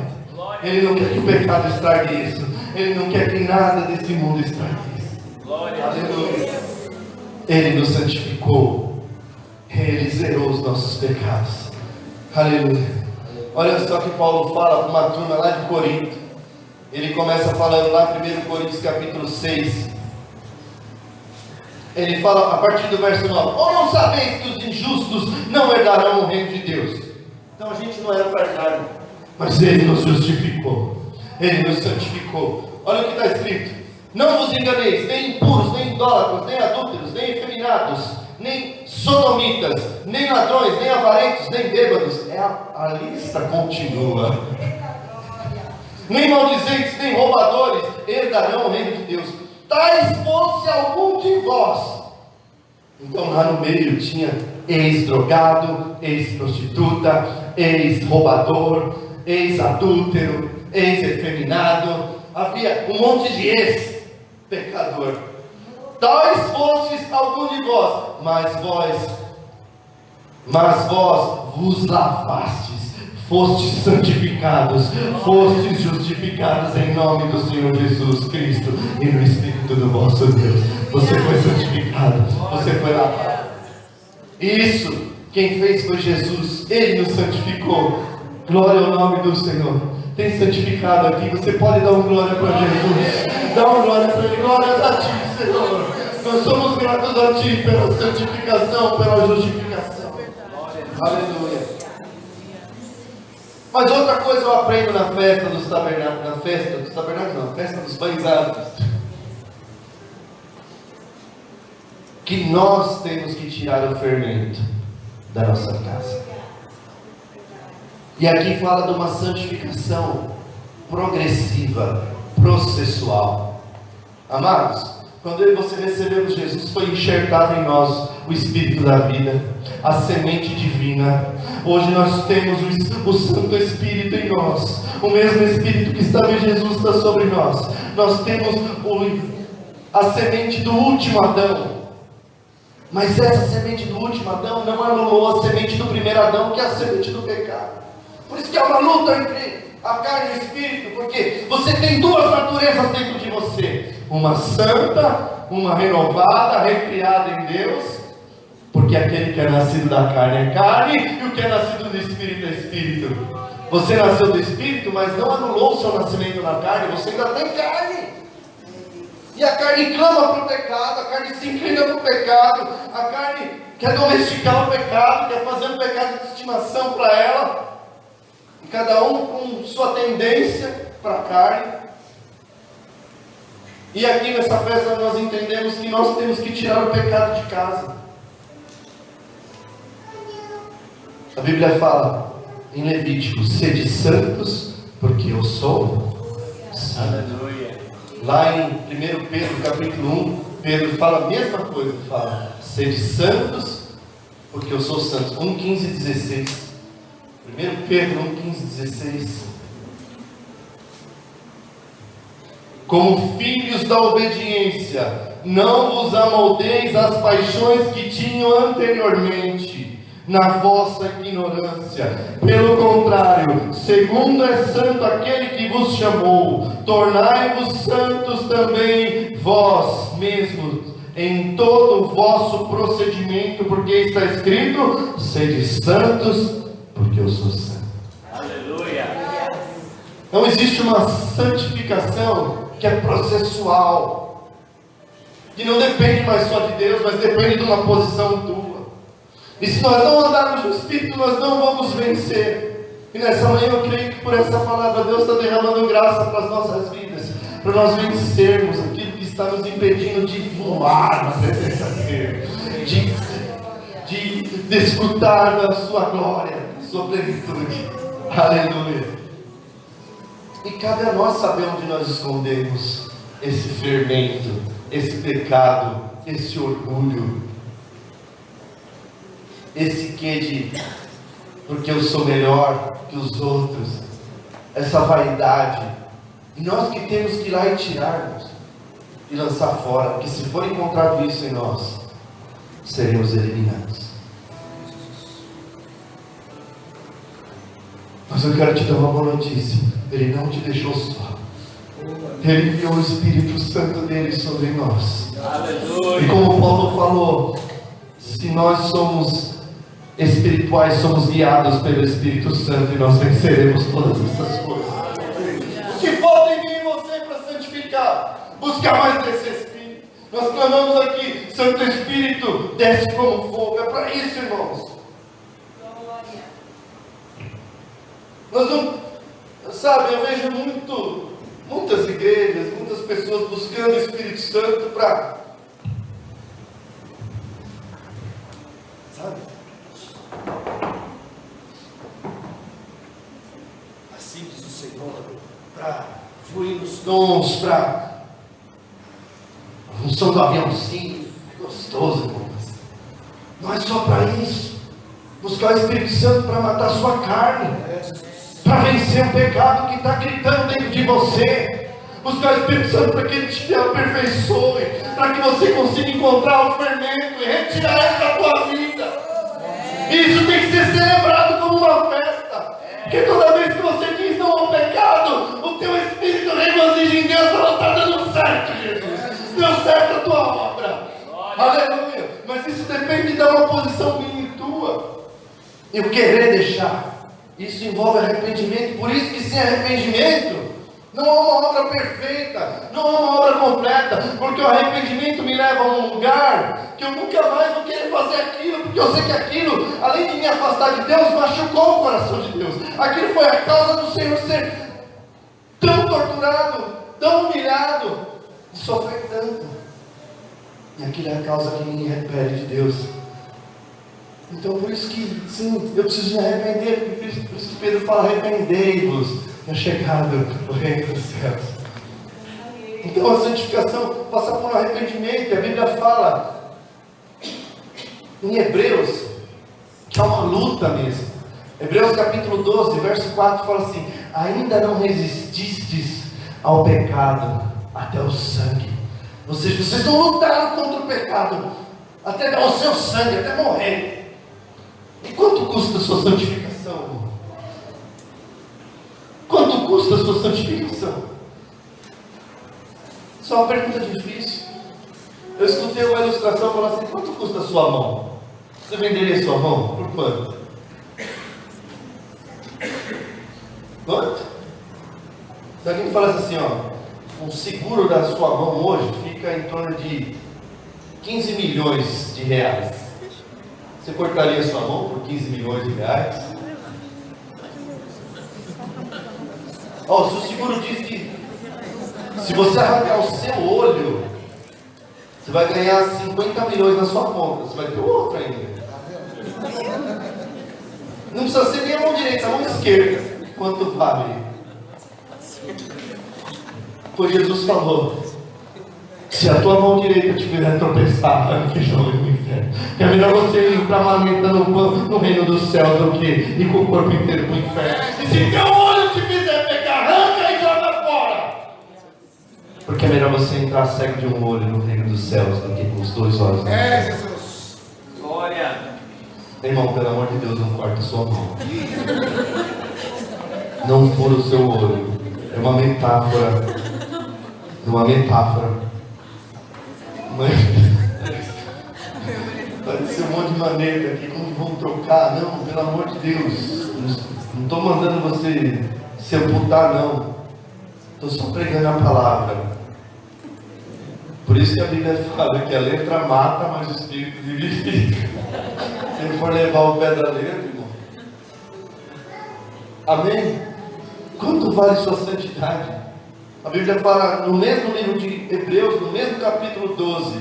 Ele não quer que o pecado estrague isso. Ele não quer que nada desse mundo estrague isso. Aleluia. Ele nos santificou. Ele zerou os nossos pecados. Aleluia. Olha só que Paulo fala para uma turma lá de Corinto. Ele começa falando lá em 1 Coríntios capítulo 6. Ele fala a partir do verso 9: ou não sabeis que os injustos não herdarão o reino de Deus? Então a gente não era para herdar, mas Ele nos justificou, Ele nos santificou. Olha o que está escrito: não vos enganeis, nem impuros, nem idólatras, nem adúlteros, nem efeminados, nem sodomitas, nem ladrões, nem avarentos, nem bêbados. A lista continua. Nem maldizentes, nem roubadores herdarão o reino de Deus. Tais fosse algum de vós. Então lá no meio tinha ex-drogado, ex-prostituta, ex-roubador, ex-adúltero, ex-efeminado. Havia um monte de ex-pecador. Tais fostes algum de vós, mas vós vos lavastes, fostes santificados, fostes justificados em nome do Senhor Jesus Cristo e no Espírito do vosso Deus. Você foi santificado, você foi lavado. Isso, quem fez foi Jesus, Ele nos santificou. Glória ao nome do Senhor. Tem santificado aqui, você pode dar uma glória para Jesus. Dá uma glória para Ele. Glórias a Ti, Senhor. Nós somos gratos a Ti pela santificação, pela justificação. Aleluia. Mas outra coisa eu aprendo na festa dos tabernáculos, na festa dos pães ázimos, que nós temos que tirar o fermento da nossa casa. E aqui fala de uma santificação progressiva, processual. Amados, quando eu e você recebemos Jesus, foi enxertado em nós o Espírito da vida, a semente divina. Hoje nós temos o Santo Espírito em nós. O mesmo Espírito que estava em Jesus está sobre nós. Nós temos a semente do último Adão. Mas essa semente do último Adão não anulou a semente do primeiro Adão, que é a semente do pecado. Por isso que há uma luta entre a carne e o Espírito, porque você tem duas naturezas dentro de você: uma santa, uma renovada, recriada em Deus, porque aquele que é nascido da carne é carne, e o que é nascido do Espírito é Espírito. Você nasceu do Espírito, mas não anulou o seu nascimento na carne, você ainda tem carne. E a carne clama para o pecado, a carne se inclina para o pecado, a carne quer domesticar o pecado, quer fazer um pecado de estimação para ela. E cada um com sua tendência para a carne. E aqui nessa festa nós entendemos que nós temos que tirar o pecado de casa. A Bíblia fala em Levítico: sede santos, porque eu sou santo. Lá em 1 Pedro capítulo 1, Pedro fala a mesma coisa, fala: sede santos, porque eu sou santo. 1, 15 e 16. 1 Pedro 1, 15 e 16. Como filhos da obediência, não vos amoldeis às paixões que tinham anteriormente, na vossa ignorância. Pelo contrário, segundo é santo aquele que vos chamou, tornai-vos santos também vós mesmos, em todo o vosso procedimento, porque está escrito: sede santos, porque eu sou santo. Aleluia. Então existe uma santificação que é processual, que não depende mais só de Deus, mas depende de uma posição tua. E se nós não andarmos no Espírito, nós não vamos vencer. E nessa manhã eu creio que por essa palavra Deus está derramando graça para as nossas vidas, para nós vencermos aquilo que está nos impedindo de voar na presença dele, de desfrutar da sua glória, da sua plenitude. Aleluia. E cabe a nós saber onde nós escondemos esse fermento, esse pecado, esse orgulho, esse quê de porque eu sou melhor que os outros, essa vaidade. E nós que temos que ir lá e tirarmos e lançar fora, porque se for encontrado isso em nós, seremos eliminados. Mas eu quero te dar uma boa notícia: Ele não te deixou só. Ele enviou o Espírito Santo dele sobre nós. Aleluia. E como Paulo falou, se nós somos espirituais, somos guiados pelo Espírito Santo, e nós venceremos todas essas coisas. O que falta em mim e você para santificar? Buscar mais desse Espírito. Nós clamamos aqui: Santo Espírito, desce como fogo. É para isso, irmãos. Nós não, sabe, eu vejo muitas igrejas, muitas pessoas buscando o Espírito Santo para, sabe, assim diz o Senhor, para fluir nos dons, para a função do aviãozinho. É gostoso, irmãos. Não é só para isso. Buscar o Espírito Santo para matar a sua carne, para vencer o pecado que está gritando dentro de você. Buscar o Espírito Santo para que Ele te aperfeiçoe, para que você consiga encontrar o fermento e retirar ele da tua vida. Isso tem que ser celebrado como uma festa, porque e o querer deixar. Isso envolve arrependimento. Por isso que sem arrependimento não há uma obra perfeita, não há uma obra completa, porque o arrependimento me leva a um lugar que eu nunca mais vou querer fazer aquilo, porque eu sei que aquilo, além de me afastar de Deus, machucou o coração de Deus. Aquilo foi a causa do Senhor ser tão torturado, tão humilhado, e sofrer tanto. E aquilo é a causa que me repele de Deus. Então por isso que, sim, eu preciso me arrepender. Por isso que Pedro fala: arrependei-vos, é chegado o reino dos céus. Então a santificação passa por um arrependimento. A Bíblia fala em Hebreus que há uma luta mesmo. Hebreus capítulo 12, verso 4 fala assim: ainda não resististes ao pecado até o sangue. Ou seja, vocês não lutaram contra o pecado até dar o seu sangue, até morrer. E quanto custa a sua santificação, irmão? Quanto custa a sua santificação? Isso é uma pergunta difícil. Eu escutei uma ilustração falando assim: quanto custa a sua mão? Você venderia a sua mão? Por quanto? Quanto? Se alguém falasse assim, ó, um seguro da sua mão hoje fica em torno de 15 milhões de reais. Você cortaria a sua mão por 15 milhões de reais? Ó, se o seguro diz que se você arrancar o seu olho, você vai ganhar 50 milhões na sua conta. Você vai ter outro ainda. Não precisa ser nem a mão direita, a mão esquerda. Quanto vale? Pois Jesus falou: se a tua mão direita te fizer tropeçar, vai que joga no inferno. É melhor você ir para mamenta no reino dos céus do que ir com o corpo inteiro para o inferno. E se teu olho te fizer pecar, arranca e joga fora. Porque é melhor você entrar cego de um olho no reino dos céus do que com os dois olhos. Jesus! Glória! Irmão, pelo amor de Deus, não corte a sua mão. Não fura o seu olho. É uma metáfora. É uma metáfora. Mas pode ser um monte de maneta aqui, como vão trocar? Não, pelo amor de Deus. Não estou mandando você se amputar, não. Estou só pregando a palavra. Por isso que a Bíblia fala que a letra mata, mas o Espírito vivifica. Se ele for levar o pé da letra, irmão. Amém? Quanto vale sua santidade? A Bíblia fala no mesmo livro de Hebreus, no mesmo capítulo 12: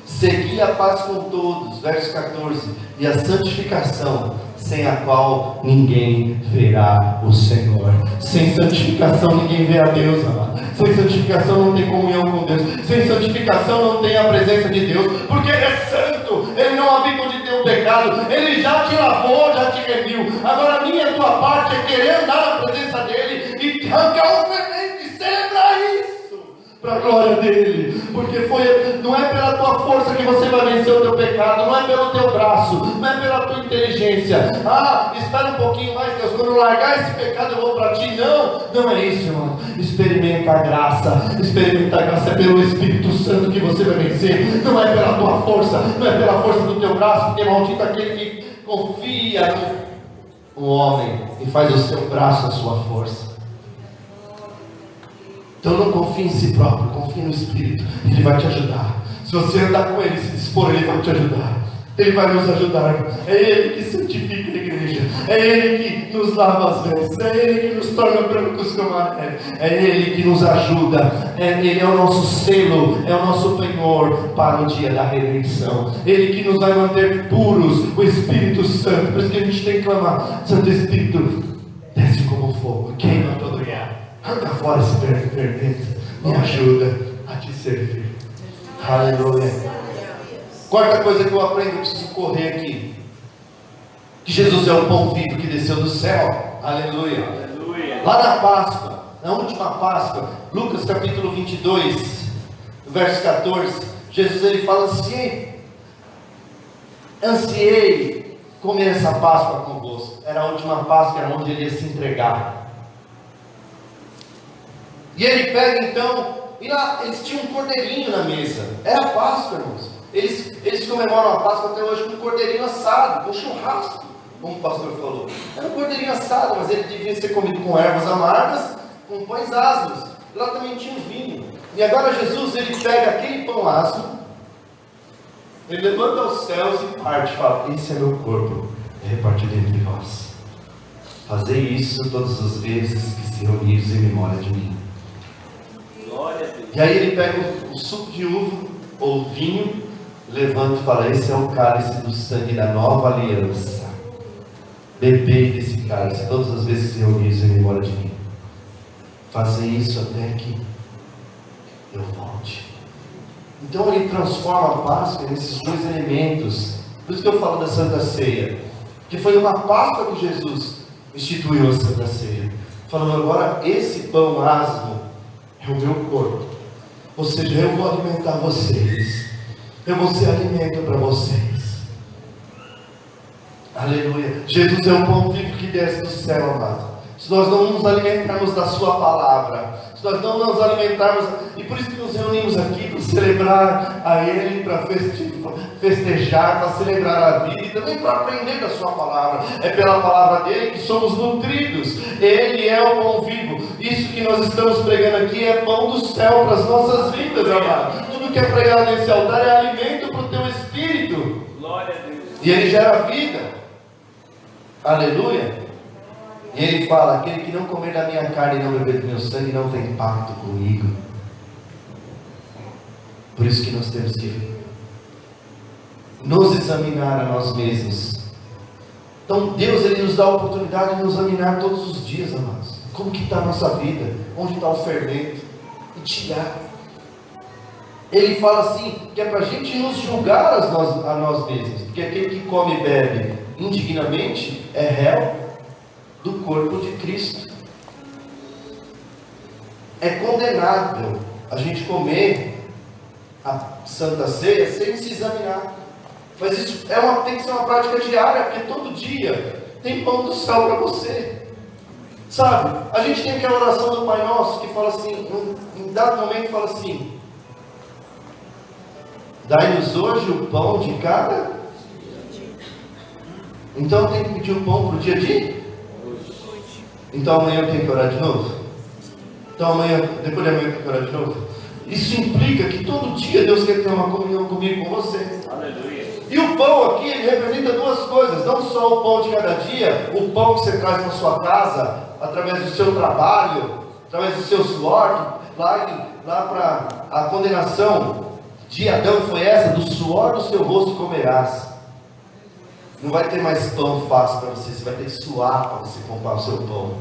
segui a paz com todos, verso 14, e a santificação, sem a qual ninguém verá o Senhor. Sem santificação ninguém vê a Deus, amado. Sem santificação não tem comunhão com Deus. Sem santificação não tem a presença de Deus, porque Ele é santo. Ele não habita onde tem o pecado. Ele já te lavou, já te remiu. Agora a minha e a tua parte é querer andar na presença dEle e arrancar o fermento e celebrar isso para a glória dEle. Porque não é pela tua força que você vai vencer o teu pecado, não é pelo teu braço, não é pela tua inteligência. Espera um pouquinho mais, Deus, quando eu largar esse pecado eu vou para ti. Não é isso, irmão. Experimenta a graça. Experimenta a graça. É pelo Espírito Santo que você vai vencer. Não é pela tua força, não é pela força do teu braço, porque maldito aquele que confia no homem e faz o seu braço a sua força. Então não confie em si próprio, confie no Espírito. Ele vai te ajudar. Se você andar com Ele, se dispor, Ele vai te ajudar. Ele vai nos ajudar. É Ele que santifica a igreja. É Ele que nos lava as vestes. É Ele que nos torna brancos como a neve. É Ele que nos ajuda. Ele é o nosso selo, é o nosso penhor para o dia da redenção. Ele que nos vai manter puros, o Espírito Santo. Por isso que a gente tem que clamar: Santo Espírito, desce como fogo, queima todo o arranca fora esse fermento, me ajuda a te servir. Aleluia. Quarta coisa que eu aprendo, eu preciso correr aqui: que Jesus é o pão vivo que desceu do céu. Aleluia. Aleluia. Lá na Páscoa, na última Páscoa, Lucas capítulo 22, verso 14, Jesus ele fala: ansiei comer essa Páscoa convosco. Era a última Páscoa, era onde ele ia se entregar. E ele pega então, e lá eles tinham um cordeirinho na mesa. Era a Páscoa, irmãos. Eles comemoram a Páscoa até hoje com um cordeirinho assado, com churrasco. como o pastor falou. Era um cordeirinho assado, mas ele devia ser comido com ervas amargas, com pães asmos. Lá também tinha um vinho. E agora Jesus, ele pega aquele pão asmo, ele levanta os céus e parte, e fala: esse é meu corpo, é repartido entre vós. Fazei isso todas as vezes que se reunires em memória de mim. Glória a Deus. E aí ele pega o suco de uva, ou vinho, levanta e fala: esse é o cálice do sangue da nova aliança. Bebei desse cálice todas as vezes que se reunires em memória de mim. Fazei isso até que eu volte. Então ele transforma a Páscoa nesses dois elementos. Por isso que eu falo da Santa Ceia, que foi uma Páscoa que Jesus instituiu a Santa Ceia, falando: agora esse pão asmo é o meu corpo, ou seja, eu vou alimentar vocês, eu vou ser alimento para vocês. Aleluia. Jesus é o pão vivo que desce do céu, amado. Se nós não nos alimentarmos da sua palavra, se nós não nos alimentarmos, e por isso que nos reunimos aqui, para celebrar a Ele, para festejar, para celebrar a vida, e também para aprender da sua palavra. É pela palavra dele que somos nutridos. Ele é o pão vivo. Isso que nós estamos pregando aqui é pão do céu para as nossas vidas, amado. Tudo que é pregado nesse altar é alimento para o teu espírito. Glória a Deus. E ele gera vida. Aleluia. E ele fala: aquele que não comer da minha carne e não beber do meu sangue não tem pacto comigo. Por isso que nós temos que nos examinar a nós mesmos. Então Deus, ele nos dá a oportunidade de nos examinar todos os dias, amados. Como que está a nossa vida? Onde está o fermento? E tirar. Ele fala assim, que é para a gente nos julgar a nós mesmos. Porque aquele que come e bebe indignamente é réu do corpo de Cristo. É condenável a gente comer a Santa Ceia sem se examinar. Mas isso tem que ser uma prática diária, porque todo dia tem pão do céu para você. Sabe, a gente tem aquela oração do Pai Nosso que fala assim, em dado momento fala assim: dai-nos hoje o pão de cada. Então tem que pedir o pão para o dia de? Então amanhã eu tenho que orar de novo? Então amanhã, depois de amanhã eu tenho que orar de novo? Isso implica que todo dia Deus quer ter uma comunhão comigo, com você. Aleluia. E o pão aqui, ele representa duas coisas. Não só o pão de cada dia, o pão que você traz para sua casa, através do seu trabalho, através do seu suor. Lá para a condenação de Adão foi essa: do suor do seu rosto comerás. Não vai ter mais pão fácil para você, você vai ter que suar para você comprar o seu pão.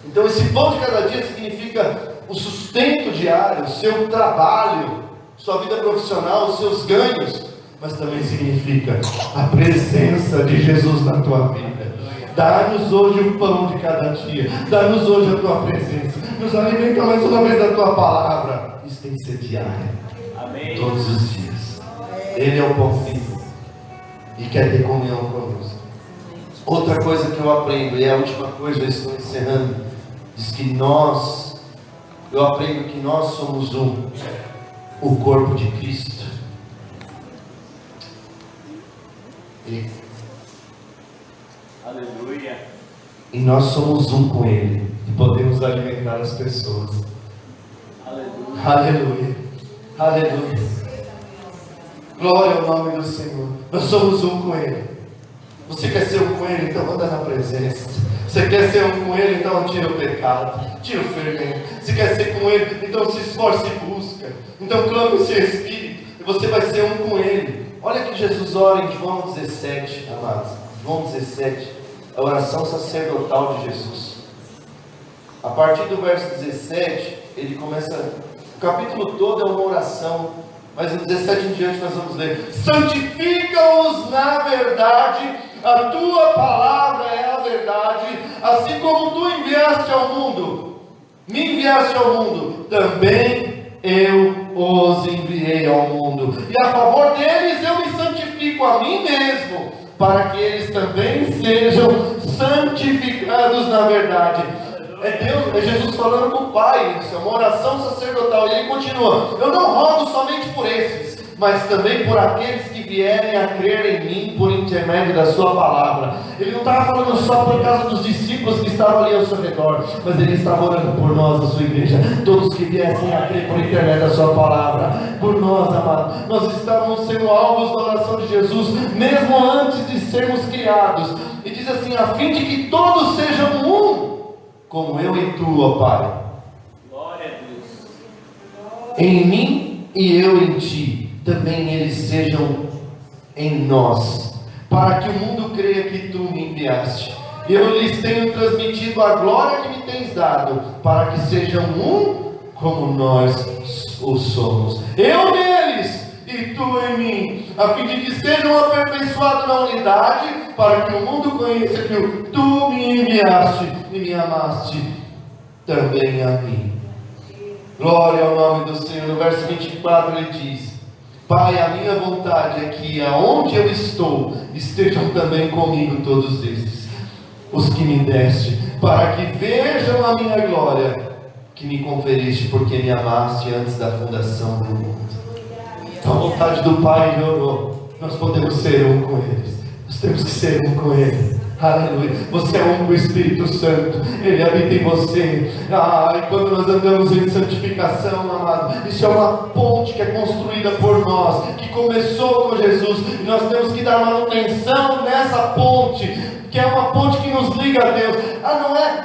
Então esse pão de cada dia significa o sustento diário, o seu trabalho, sua vida profissional, os seus ganhos, mas também significa a presença de Jesus na tua vida. Dá-nos hoje o pão de cada dia, dá-nos hoje a tua presença, nos alimenta mais uma vez da tua palavra. Isso tem que ser diário. Amém. Todos os dias. Ele é o pão vivo e quer ter comunhão conosco. Outra coisa que eu aprendo, e é a última coisa, eu estou encerrando, diz que eu aprendo que nós somos o corpo de Cristo. Aleluia. E nós somos um com Ele, e podemos alimentar as pessoas. Aleluia. Aleluia. Aleluia. Glória ao nome do Senhor. Nós somos um com Ele. Você quer ser um com Ele? Então anda na presença. Você quer ser um com Ele? Então tira o pecado, tira o fermento. Você quer ser com Ele? Então se esforce e busca. Então clame esse Espírito e você vai ser um com Ele. Olha que Jesus ora em João 17, amados. João 17, a oração sacerdotal de Jesus. A partir do verso 17, ele começa, o capítulo todo é uma oração, mas no 17 em diante nós vamos ler: santifica-os na verdade, a tua palavra é a verdade, assim como tu enviaste ao mundo, me enviaste ao mundo, também eu os enviei ao mundo, e a favor deles eu me santifico a mim mesmo, para que eles também sejam santificados na verdade. É Jesus falando com o Pai, isso é uma oração sacerdotal, e ele continua: eu não rogo somente por esses, mas também por aqueles que vierem a crer em mim por intermédio da sua palavra. Ele não estava falando só por causa dos discípulos que estavam ali ao seu redor, mas ele estava orando por nós, a sua igreja, todos que viessem a crer por intermédio da sua palavra, por nós, amados. Nós estávamos sendo alvos da oração de Jesus, mesmo antes de sermos criados. E diz assim: a fim de que todos sejam um, como eu e tu, ó Pai. Glória a Deus. Em mim e eu em ti, também eles sejam em nós, para que o mundo creia que tu me enviaste. Eu lhes tenho transmitido a glória que me tens dado, para que sejam um como nós o somos. Eu neles e tu em mim, a fim de que sejam aperfeiçoados na unidade, para que o mundo conheça que tu me enviaste e me amaste também a mim. Glória ao nome do Senhor. No verso 24 ele diz: Pai, a minha vontade é que aonde eu estou, estejam também comigo todos estes, os que me deste, para que vejam a minha glória, que me conferiste, porque me amaste antes da fundação do mundo. Então a vontade do Pai ele orou, nós podemos ser um com eles, nós temos que ser um com Ele. Aleluia. Você é um com o Espírito Santo, Ele habita em você. E quando nós andamos em santificação, amado, isso é uma ponte que é construída por nós, que começou com Jesus, e nós temos que dar manutenção nessa ponte, que é uma ponte que nos liga a Deus.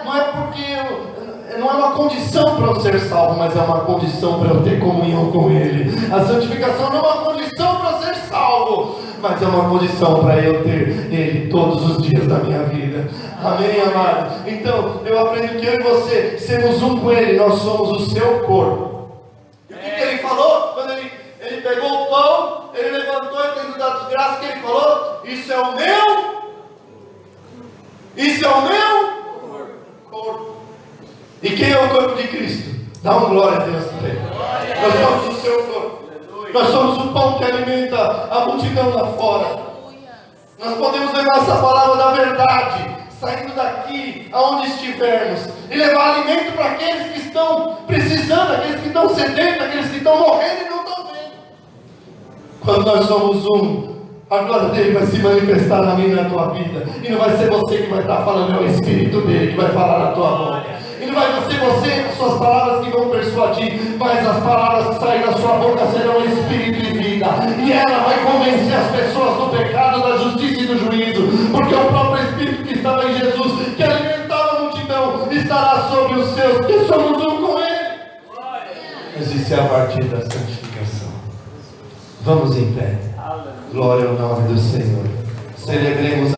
Não é porque não é uma condição para eu ser salvo, mas é uma condição para eu ter comunhão com Ele. A santificação não é uma condição para eu ser salvo, mas é uma condição para eu ter Ele todos os dias da minha vida. Amém, amado? Então, eu aprendo que eu e você sermos um com Ele, nós somos o seu corpo. E o que Ele falou? Quando ele pegou o pão, Ele levantou e tendo dado graças, que Ele falou: isso é o meu corpo. E quem é o corpo de Cristo? Dá uma glória a Deus também. Nós somos o seu corpo. Nós somos o pão que alimenta a multidão lá fora. Nós podemos levar essa palavra da verdade, saindo daqui, aonde estivermos, e levar alimento para aqueles que estão precisando, aqueles que estão sedentos, aqueles que estão morrendo e não estão vendo. Quando nós somos um, a glória dele vai se manifestar na minha e na tua vida. E não vai ser você que vai estar falando, é o Espírito dele que vai falar na tua boca. E não vai ser você com suas palavras que vão persuadir, mas as palavras que saem da sua boca serão Espírito e vida. E ela vai convencer as pessoas do pecado, da justiça e do juízo. Porque o próprio Espírito que estava em Jesus, que alimentava a multidão, estará sobre os seus, que somos um com Ele. Mas isso é a partir da santificação. Vamos em pé. Glória ao nome do Senhor. Celebremos